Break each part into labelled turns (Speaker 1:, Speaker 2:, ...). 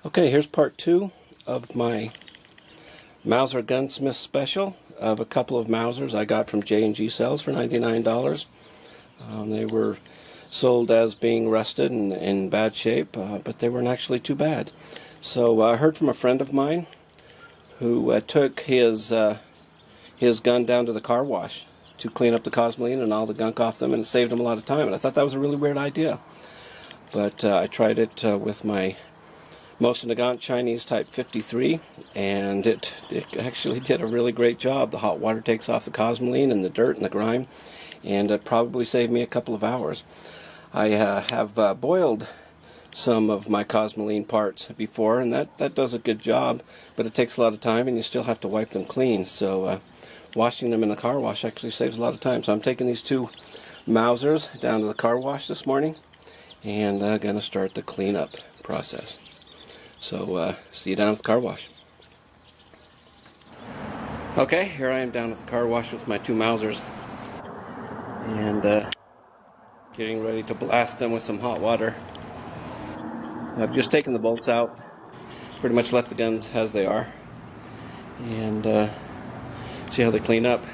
Speaker 1: Okay, here's part 2 of my Mauser Gunsmith special of a couple of Mausers I got from J&G Sales for $99. They were sold as being rusted and in bad shape, but they weren't actually too bad. So I heard from a friend of mine who took his gun down to the car wash to clean up the cosmoline and all the gunk off them, and it saved him a lot of time. And I thought that was a really weird idea. But I tried it with my Mauser Chinese Type 53, and it actually did a really great job. The hot water takes off the cosmoline and the dirt and the grime, and it probably saved me a couple of hours. I have boiled some of my cosmoline parts before, and that does a good job, but it takes a lot of time and you still have to wipe them clean. So washing them in the car wash actually saves a lot of time. So I'm taking these two Mausers down to the car wash this morning, and I'm going to start the cleanup process. So see you down at the car wash. Okay, here I am down at the car wash with my two Mausers, and getting ready to blast them with some hot water. I've just taken the bolts out, pretty much left the guns as they are, and see how they clean up.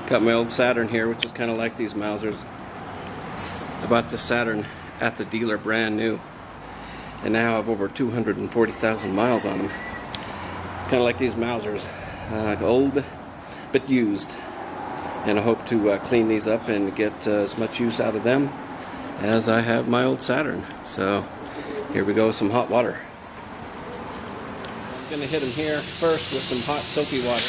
Speaker 1: Got my old Saturn here, which is kind of like these Mausers. I bought this Saturn at the dealer brand new, and now I have over 240,000 miles on them. Kind of like these Mausers, old but used. And I hope to clean these up and get as much use out of them as I have my old Saturn. So here we go with some hot water. I'm going to hit them here first with some hot soapy water.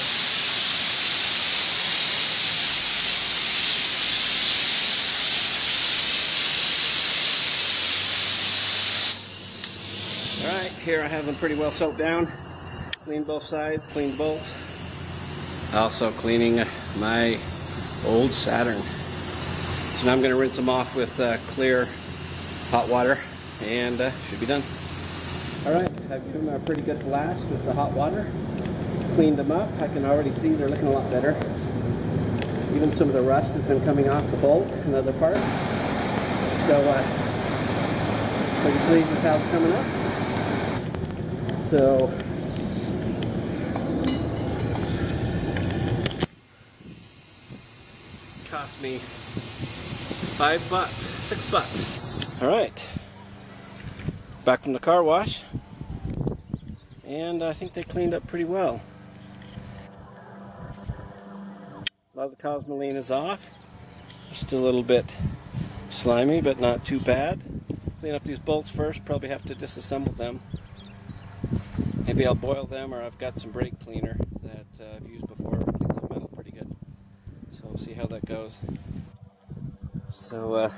Speaker 1: Alright, here I have them pretty well soaked down. Cleaned both sides, cleaned bolts. Also cleaning my old Saturn. So now I'm going to rinse them off with clear hot water, and should be done. Alright, I've given them a pretty good blast with the hot water. Cleaned them up. I can already see they're looking a lot better. Even some of the rust has been coming off the bolt and other parts. So pretty pleased with how it's coming up. So cost me $5, $6. All right, back from the car wash, and I think they cleaned up pretty well. A lot of the cosmoline is off. They're still a little bit slimy, but not too bad. Clean up these bolts first. Probably have to disassemble them. Maybe I'll boil them, or I've got some brake cleaner that I've used before. It cleans up metal pretty good. So we'll see how that goes. So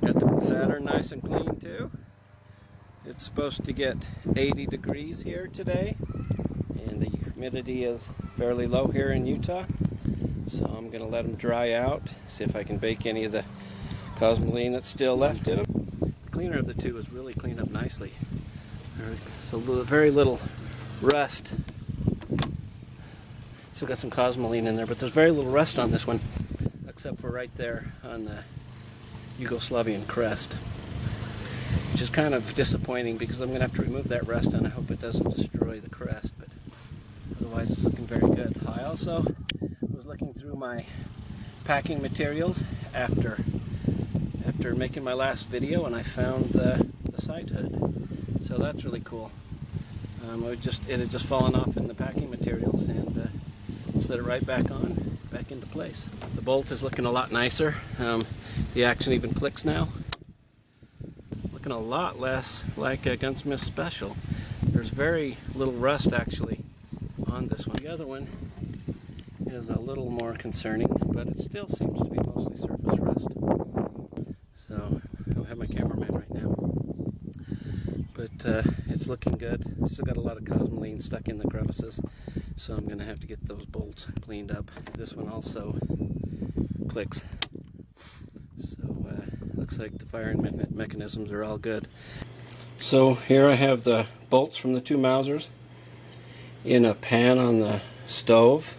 Speaker 1: got the Saturn nice and clean too. It's supposed to get 80 degrees here today, and the humidity is fairly low here in Utah. So I'm going to let them dry out, see if I can bake any of the cosmoline that's still left in them. The cleaner of the two is really cleaned up nicely. There's very little rust. Still got some cosmoline in there, but there's very little rust on this one, except for right there on the Yugoslavian crest, which is kind of disappointing because I'm going to have to remove that rust, and I hope it doesn't destroy the crest, but otherwise it's looking very good. I also was looking through my packing materials after making my last video, and I found the side hood, so that's really cool. It had just fallen off in the packing materials, and slid it right back into place. The bolt is looking a lot nicer. The action even clicks now. Looking a lot less like a Gunsmith Special. There's very little rust actually on this one. The other one is a little more concerning, but it still seems to be mostly surface rust. So I don't have my cameraman right now, but it's looking good. Still got a lot of cosmoline stuck in the crevices, so I'm going to have to get those bolts cleaned up. This one also clicks. So looks like the firing mechanisms are all good. So here I have the bolts from the two Mausers in a pan on the stove.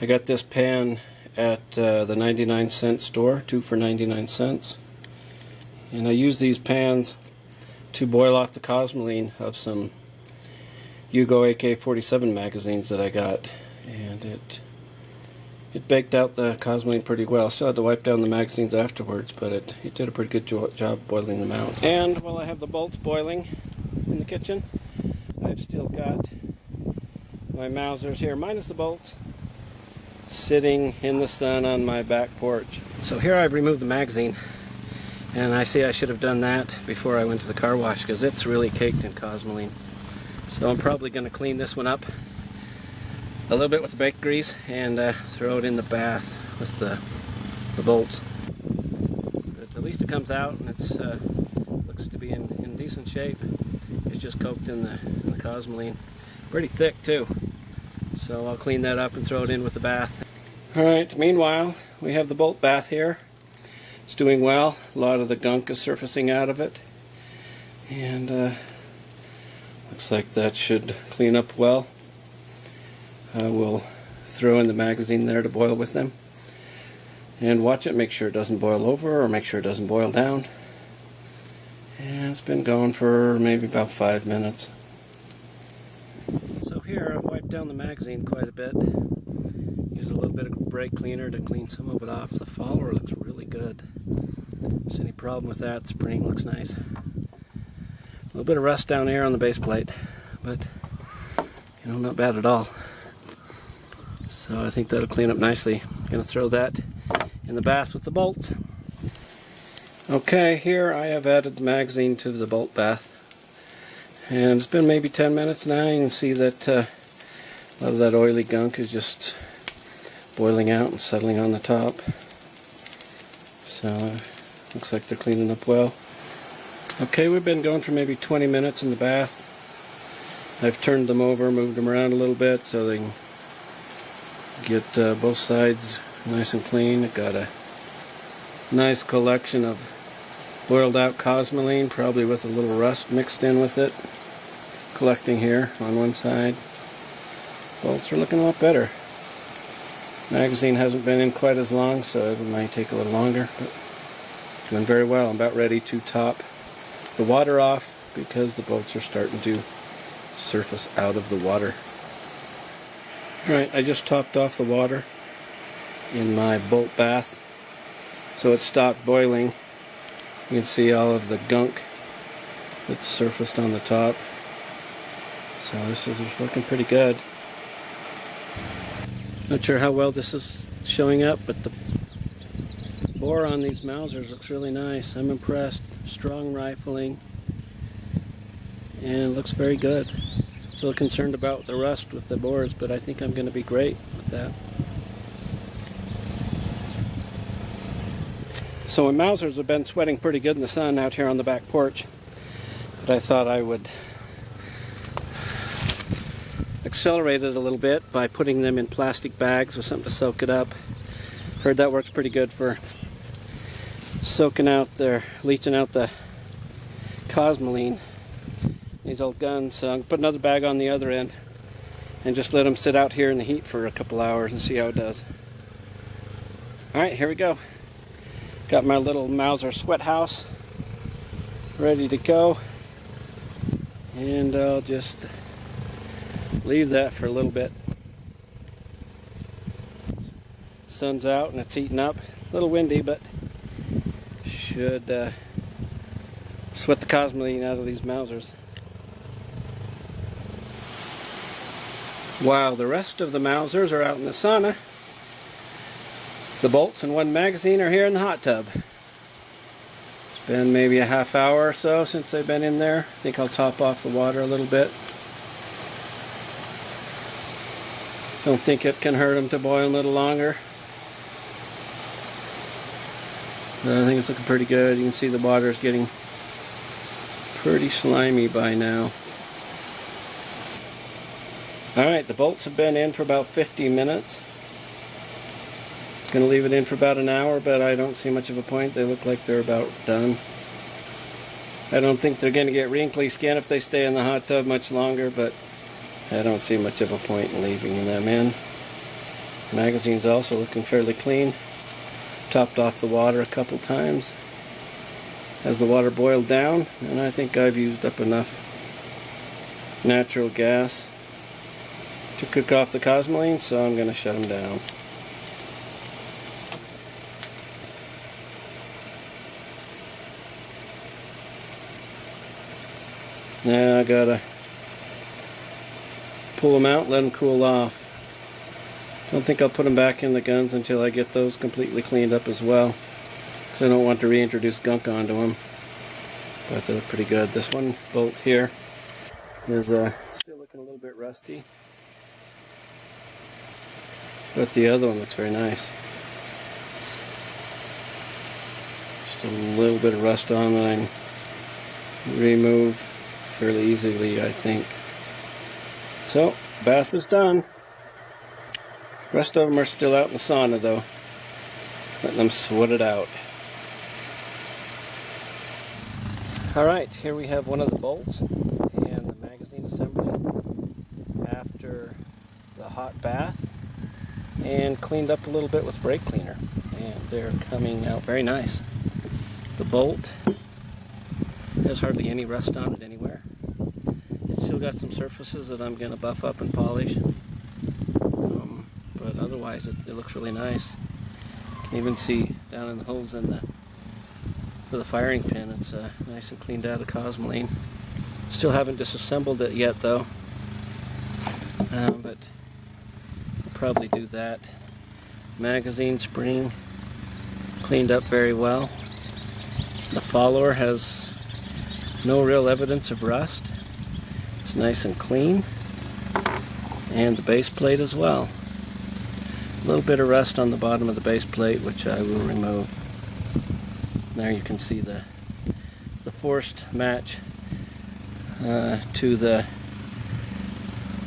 Speaker 1: I got this pan at the 99-cent store, 2 for 99 cents. And I use these pans to boil off the cosmoline of some Yugo AK-47 magazines that I got, and it baked out the cosmoline pretty well. Still had to wipe down the magazines afterwards, but it did a pretty good job boiling them out. And while I have the bolts boiling in the kitchen, I've still got my Mausers here, minus the bolts, sitting in the sun on my back porch. So here I've removed the magazine, and I see I should have done that before I went to the car wash because it's really caked in cosmoline. So I'm probably going to clean this one up a little bit with the brake grease and throw it in the bath with the bolts. But at least it comes out, and it's looks to be in decent shape. It's just coated in the cosmoline. Pretty thick too. So I'll clean that up and throw it in with the bath. Alright, meanwhile, we have the bolt bath here. It's doing well. A lot of the gunk is surfacing out of it. And looks like that should clean up well. I will throw in the magazine there to boil with them. And watch it, make sure it doesn't boil over or make sure it doesn't boil down. And it's been going for maybe about 5 minutes. So here I've wiped down the magazine quite a bit. Used a little bit of brake cleaner to clean some of it off. The follower looks really good. If there's any problem with that, the spring looks nice. A little bit of rust down here on the base plate, but you know, not bad at all. So I think that'll clean up nicely. I'm going to throw that in the bath with the bolts. Okay, here I have added the magazine to the bolt bath. And it's been maybe 10 minutes now. You can see that a lot of that oily gunk is just boiling out and settling on the top. So looks like they're cleaning up well. Okay, we've been going for maybe 20 minutes in the bath. I've turned them over, moved them around a little bit so they can get both sides nice and clean. I've got a nice collection of boiled out cosmoline, probably with a little rust mixed in with it, collecting here on one side. Bolts are looking a lot better. Magazine hasn't been in quite as long, so it might take a little longer, but doing very well. I'm about ready to top the water off because the bolts are starting to surface out of the water. Alright, I just topped off the water in my bolt bath, so it stopped boiling. You can see all of the gunk that's surfaced on the top. So this is looking pretty good. Not sure how well this is showing up, but the bore on these Mausers looks really nice. I'm impressed. Strong rifling, and looks very good. Still concerned about the rust with the bores, but I think I'm going to be great with that. So my Mausers have been sweating pretty good in the sun out here on the back porch, but I thought I would accelerate it a little bit by putting them in plastic bags with something to soak it up. Heard that works pretty good for soaking out leaching out the cosmoline, these old guns. So I'm going to put another bag on the other end and just let them sit out here in the heat for a couple hours and see how it does. Alright, here we go. Got my little Mauser sweat house ready to go, and I'll just leave that for a little bit. Sun's out and it's heating up. A little windy, but should sweat the cosmoline out of these Mausers. While the rest of the Mausers are out in the sauna, the bolts and one magazine are here in the hot tub. It's been maybe a half hour or so since they've been in there. I think I'll top off the water a little bit. Don't think it can hurt them to boil a little longer. I think it's looking pretty good. You can see the water is getting pretty slimy by now. Alright, the bolts have been in for about 50 minutes. Going to leave it in for about an hour, but I don't see much of a point. They look like they're about done. I don't think they're going to get wrinkly skin if they stay in the hot tub much longer, but I don't see much of a point in leaving them in. The magazine's also looking fairly clean. Topped off the water a couple times. as the water boiled down, and I think I've used up enough natural gas to cook off the cosmoline, so I'm going to shut them down. Now I gotta pull them out, let them cool off. Don't think I'll put them back in the guns until I get those completely cleaned up as well, because I don't want to reintroduce gunk onto them. But they look pretty good. This one bolt here is still looking a little bit rusty, but the other one looks very nice. Just a little bit of rust on that I can remove fairly easily, I think. So, bath is done. The rest of them are still out in the sauna though, letting them sweat it out. Alright, here we have one of the bolts and the magazine assembly after the hot bath and cleaned up a little bit with brake cleaner, and they're coming out very nice. The bolt has hardly any rust on it anywhere. It's still got some surfaces that I'm going to buff up and polish, but otherwise it looks really nice. You can even see down in the holes in for the firing pin, it's nice and cleaned out of cosmoline. Still haven't disassembled it yet though, but I'll probably do that. Magazine spring cleaned up very well. The follower has no real evidence of rust. It's nice and clean. And the base plate as well. A little bit of rust on the bottom of the base plate, which I will remove. There you can see the forced match to the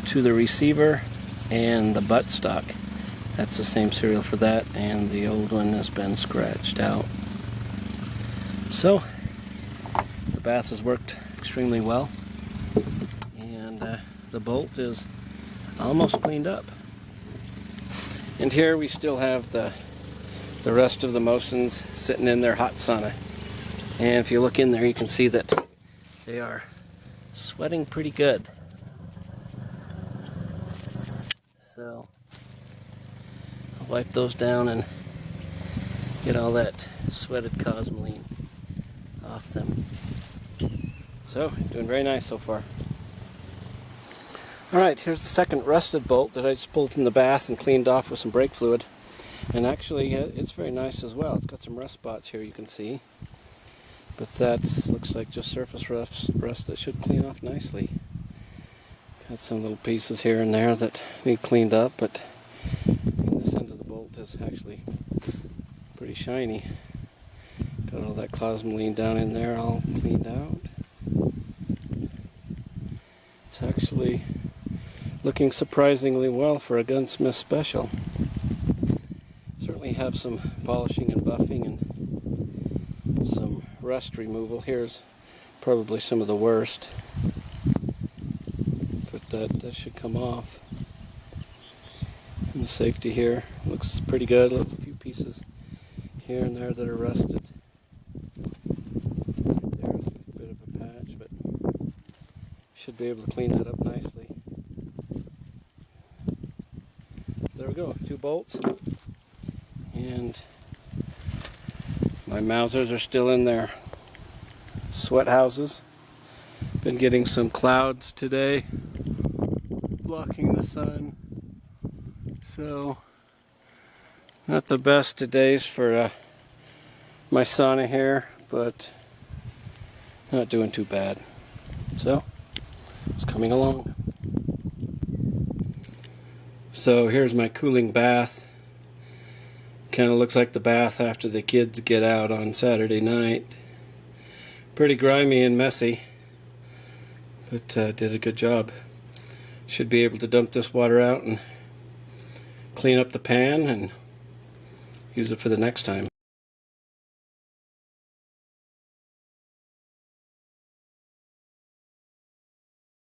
Speaker 1: receiver and the buttstock. That's the same serial for that, and the old one has been scratched out. So the bath has worked extremely well, and the bolt is almost cleaned up. And here we still have the rest of the Mausers sitting in their hot sauna. And if you look in there, you can see that they are sweating pretty good. So I'll wipe those down and get all that sweated cosmoline off them. So, doing very nice so far. Alright, here's the second rusted bolt that I just pulled from the bath and cleaned off with some brake fluid. And actually, it's very nice as well. It's got some rust spots here you can see. But that looks like just surface rust that should clean off nicely. Got some little pieces here and there that need cleaned up, but this end of the bolt is actually pretty shiny. Got all that cosmoline down in there all cleaned out. It's actually looking surprisingly well for a Gunsmith special. Certainly have some polishing and buffing and some rust removal. Here's probably some of the worst, but that should come off. And the safety here looks pretty good. Look, a few pieces here and there that are rusted. There's a bit of a patch, but should be able to clean that up nicely. So there we go, 2 bolts. And my Mausers are still in their sweat houses. Been getting some clouds today, blocking the sun. So, not the best of days for my sauna here, but not doing too bad. So, it's coming along. So here's my cooling bath. Kind of looks like the bath after the kids get out on Saturday night. Pretty grimy and messy, but did a good job. Should be able to dump this water out and clean up the pan and use it for the next time.